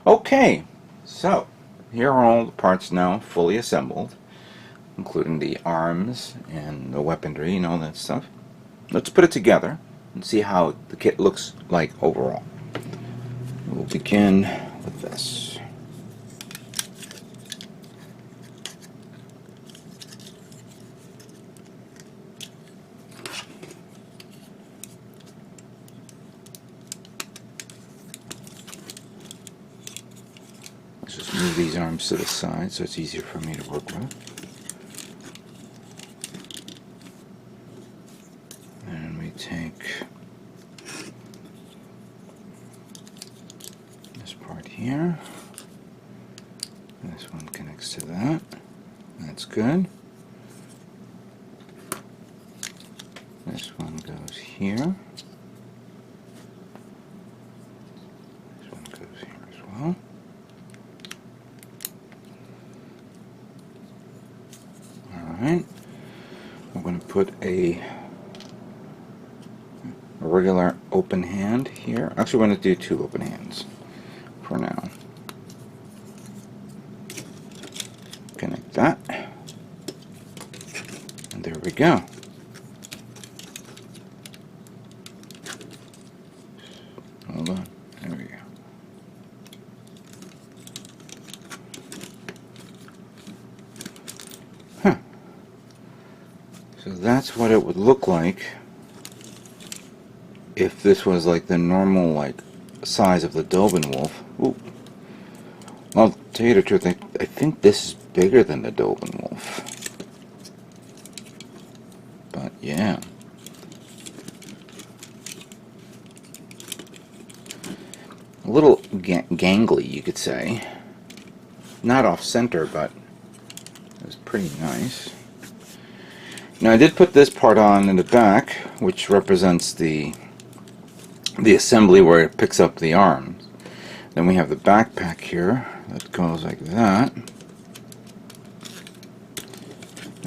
Okay, so here are all the parts now fully assembled, including the arms and the weaponry and all that stuff. Let's put it together and see how the kit looks like overall. We'll begin with this. Let's just move these arms to the side so it's easier for me to work with. And we take this part here. This one connects to that. That's good. This one goes here. This one goes here as well. Alright. I'm going to put a regular open hand here. Actually, I'm going to do two open hands for now. Connect that. And there we go. Hold on. There we go. Huh. So that's what it would look like if this was like the normal size of the Doben Wolf. Ooh. I'll tell you the truth, I think this is bigger than the Doben Wolf. But yeah. A little gangly, you could say. Not off center, but it was pretty nice. Now I did put this part on in the back, which represents the assembly where it picks up the arms. Then we have the backpack here that goes like that.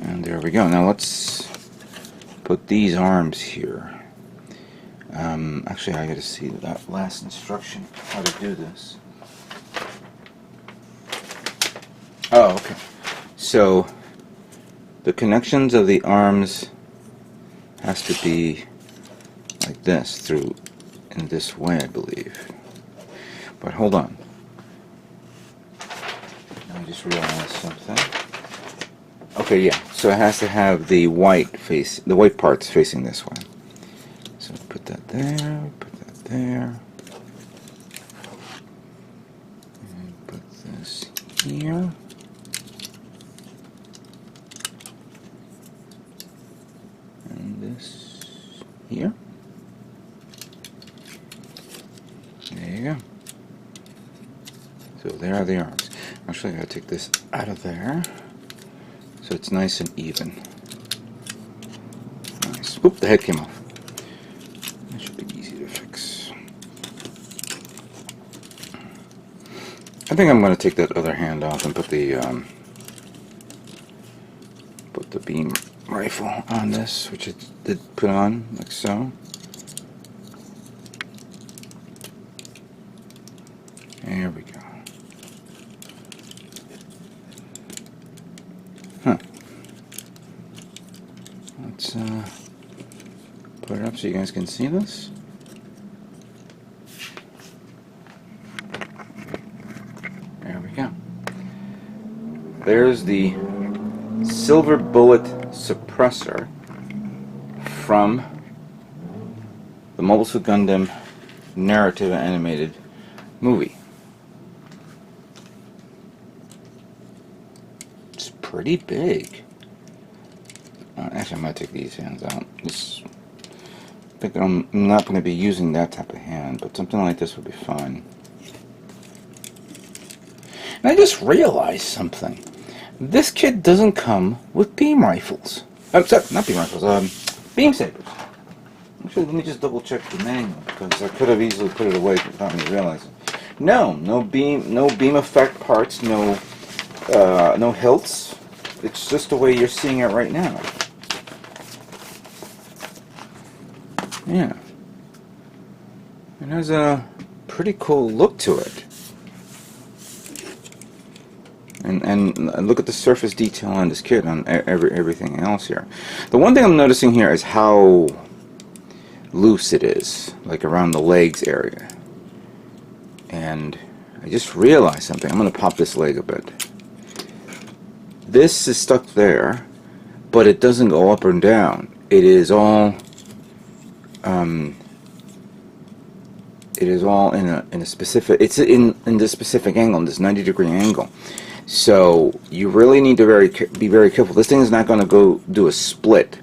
And there we go. Now let's put these arms here. Actually, I gotta see that last instruction, how to do this. Oh, okay. So the connections of the arms has to be like this, through in this way, I believe. But hold on. I just realized something. Okay, yeah. So it has to have the white parts facing this way. So put that there, put that there. And put this here. And this here. There you go. So there are the arms. Actually, I gotta take this out of there so it's nice and even. Nice. Oop, the head came off. That should be easy to fix. I think I'm gonna take that other hand off and put the beam rifle on this, which it did put on like so. There we go. Huh. Let's put it up so you guys can see this. There we go. There's the Silver Bullet Suppressor from the Mobile Suit Gundam narrative animated movie. It's pretty big. Actually, I'm going to take these hands out. I think I'm not going to be using that type of hand, but something like this would be fine. And I just realized something. This kit doesn't come with beam rifles. Not beam rifles, beam sabers. Actually, let me just double check the manual, because I could have easily put it away without me realizing. No beam effect parts, no hilts. It's just the way you're seeing it right now. Yeah. It has a pretty cool look to it. And look at the surface detail on this kit, on everything else here. The one thing I'm noticing here is how loose it is, like around the legs area. And I just realized something. I'm going to pop this leg a bit. This is stuck there, but it doesn't go up and down. It is all in a specific. It's in this specific angle, in this 90-degree angle. So you really need to be very careful. This thing is not going to go do a split.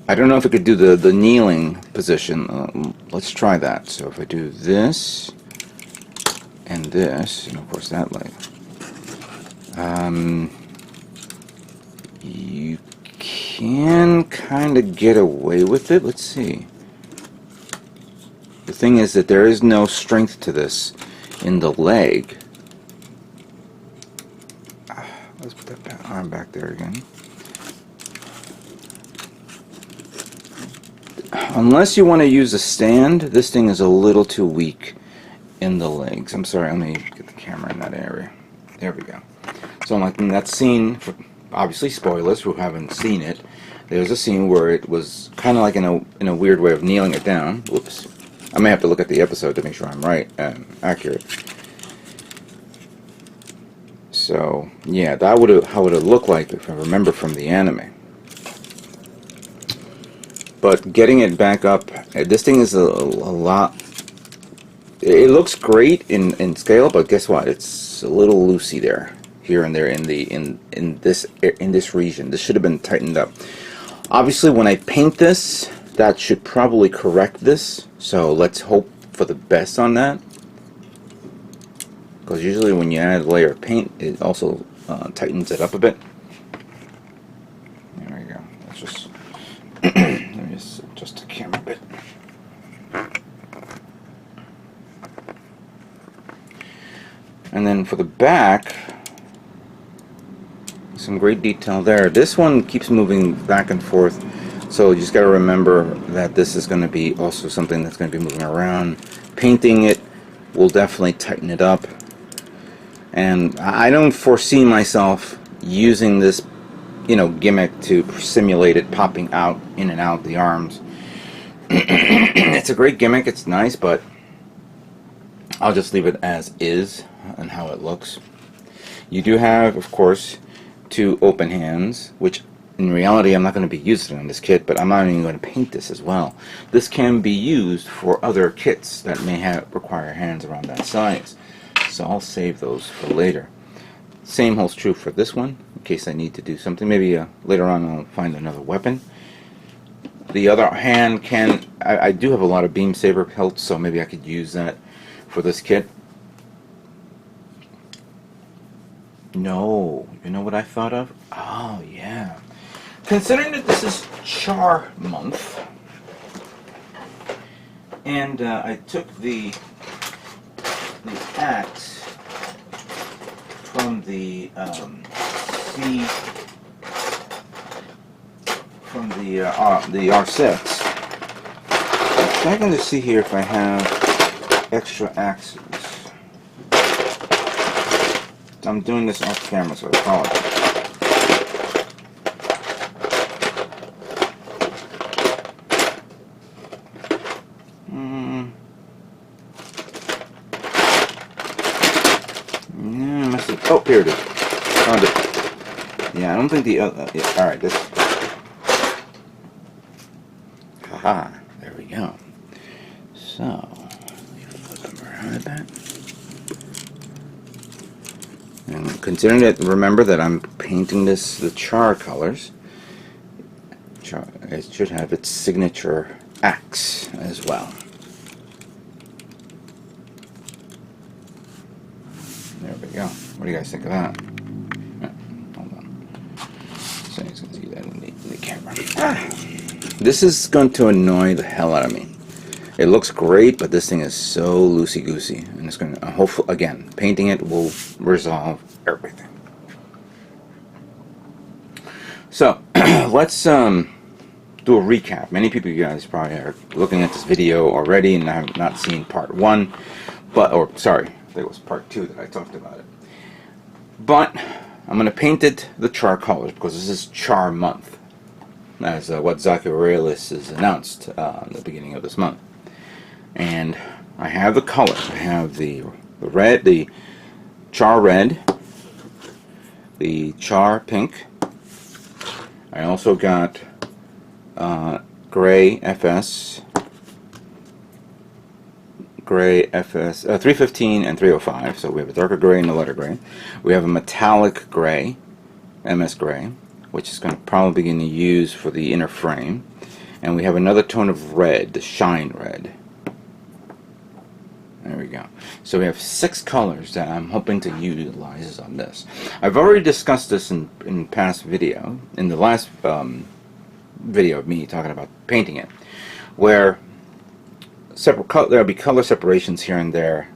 I don't know if it could do the kneeling position. Let's try that. So if I do this and this, and of course that leg, you can kind of get away with it. Let's see. The thing is that there is no strength to this in the leg. Let's put that arm back there again. Unless you want to use a stand, this thing is a little too weak in the legs. I'm sorry, let me get the camera in that area. There we go. So like in that scene, for obviously spoilers who haven't seen it, there's a scene where it was kind of like in a weird way of kneeling it down. Whoops. I may have to look at the episode to make sure I'm right and accurate. So yeah, that would how would it look like if I remember from the anime. But getting it back up, this thing is a lot. It looks great in scale, but guess what? It's a little loosey there, here and there in this region. This should have been tightened up. Obviously, when I paint this, that should probably correct this. So let's hope for the best on that. Because usually when you add a layer of paint, it also tightens it up a bit. There we go. Let's just let me just adjust the camera a bit. And then for the back, some great detail there. This one keeps moving back and forth, so you just got to remember that this is going to be also something that's going to be moving around. Painting it will definitely tighten it up. And I don't foresee myself using this, gimmick to simulate it popping out in and out the arms. It's a great gimmick, it's nice, but I'll just leave it as is and how it looks. You do have, of course, 2 open hands, which in reality I'm not going to be using on this kit, but I'm not even going to paint this as well. This can be used for other kits that may require hands around that size. So I'll save those for later. Same holds true for this one, in case I need to do something. Maybe later on I'll find another weapon. The other hand I do have a lot of beam saber pelts, so maybe I could use that for this kit. No, you know what I thought of? Oh yeah. Considering that this is Char month, and I took the axe from the R6. I'm checking to see here if I have extra axes. I'm doing this off camera, so I apologize. Oh, here it is. Found it. Yeah, I don't think the other. Yeah, alright, this. Haha, there we go. So, let me flip them around a bit. And considering that, remember that I'm painting this the Char Colors. It should have its signature axe as well. There we go. What do you guys think of that? Hold on. So you can see that in the camera. This is going to annoy the hell out of me. It looks great, but this thing is so loosey-goosey. And it's going to, hopefully, again, painting it will resolve everything. So, let's do a recap. Many people, you guys, probably are looking at this video already and have not seen part 1. Or, sorry, I think it was part 2 that I talked about it. But I'm going to paint it the Char Colors because this is Char month, as what Zaki Reales has announced in the beginning of this month. And I have the colors. I have the red, the Char red, the Char pink. I also got gray FS, 315 and 305. So we have a darker gray and a lighter gray. We have a metallic gray, MS gray, which is going to probably be going to use for the inner frame. And we have another tone of red, the shine red. There we go. So we have 6 colors that I'm hoping to utilize on this. I've already discussed this in past video, in the last video of me talking about painting it, where there'll be color separations here and there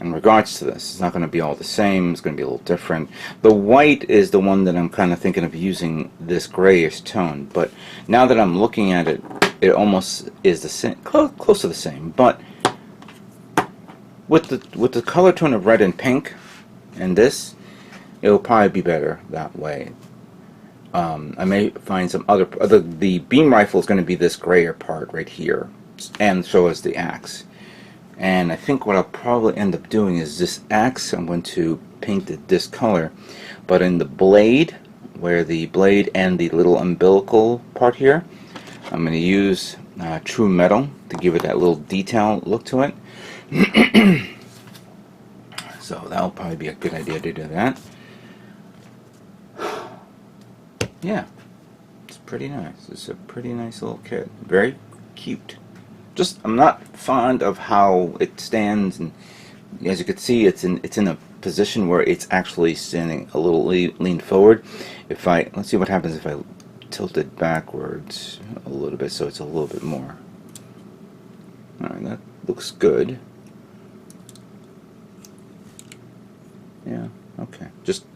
in regards to this. It's not going to be all the same. It's going to be a little different. The white is the one that I'm kind of thinking of using this grayish tone, but now that I'm looking at it, it almost is the same, close to the same, but with the color tone of red and pink and this, it'll probably be better that way. I may find some the beam rifle is going to be this grayer part right here, and so is the axe. And I think what I'll probably end up doing is this axe, I'm going to paint it this color, but in the blade, where the blade and the little umbilical part here, I'm going to use true metal to give it that little detail look to it. So that'll probably be a good idea to do that. Yeah, it's pretty nice. It's a pretty nice little kit. Very cute. Just, I'm not fond of how it stands, and as you can see, it's in a position where it's actually standing a little leaned forward. Let's see what happens if I tilt it backwards a little bit, so it's a little bit more. Alright, that looks good. Yeah, okay. Just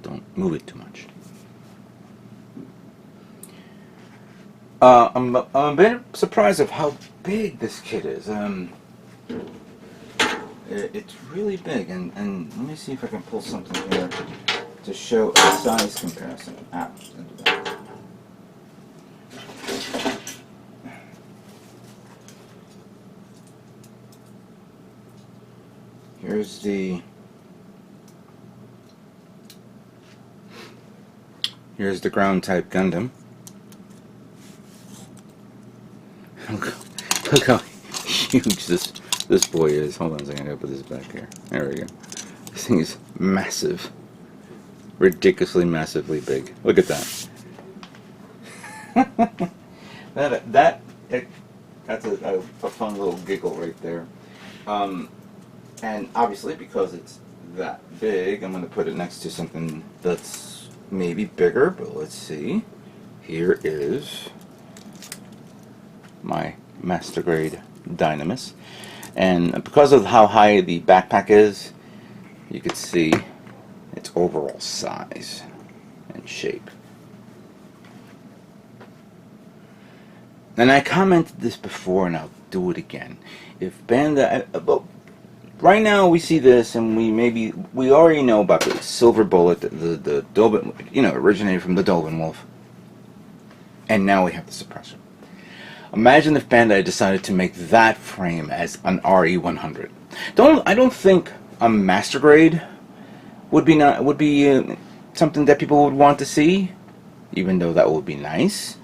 don't move it too much. I'm a bit surprised of how big this kit is. It's really big, and let me see if I can pull something here to show a size comparison. Here's the ground type Gundam. Look how huge this boy is. Hold on a second, I gotta put this back here. There we go. This thing is massive. Ridiculously massively big. Look at that. That's a fun little giggle right there. And obviously, because it's that big, I'm going to put it next to something that's maybe bigger, but let's see. Here is my master grade Dynames, and because of how high the backpack is, you can see its overall size and shape. And I commented this before, and I'll do it again. If Bandai, right now we see this, and we already know about the Silver Bullet, the Dolben, originated from the Dolben Wolf, and now we have the suppressor. Imagine if Bandai decided to make that frame as an RE100. I don't think a master grade would be something that people would want to see, even though that would be nice.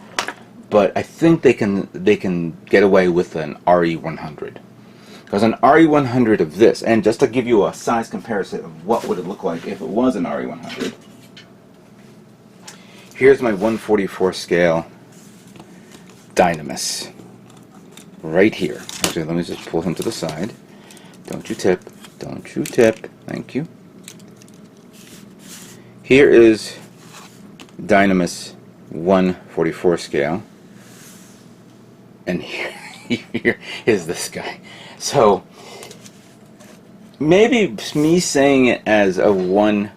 But I think they can get away with an RE100, because an RE100 of this, and just to give you a size comparison of what would it look like if it was an RE100. Here's my 144 scale Dynames right here. Actually, let me just pull him to the side. Don't you tip. Don't you tip. Thank you. Here is Dynames 144 scale. And here is this guy. So maybe me saying it as an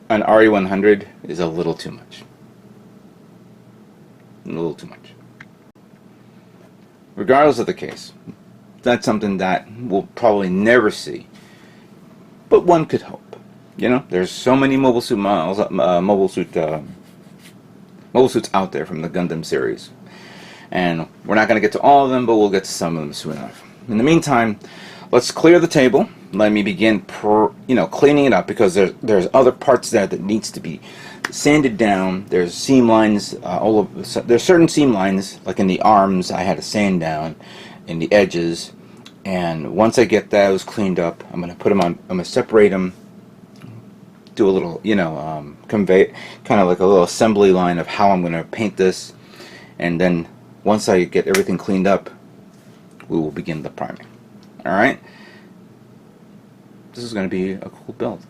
RE100 is a little too much. A little too much. Regardless of the case, that's something that we'll probably never see, but one could hope. You know, there's so many mobile suit models, mobile suits out there from the Gundam series, and we're not going to get to all of them, but we'll get to some of them soon enough. In the meantime, let's clear the table. Let me begin, cleaning it up, because there's other parts there that needs to be sanded down. There's seam lines there's certain seam lines, like in the arms, I had to sand down, in the edges, and once I get those cleaned up, I'm going to put them on. I'm going to separate them, do a little, convey, kind of like a little assembly line of how I'm going to paint this, and then once I get everything cleaned up, we will begin the priming. Alright? This is going to be a cool build.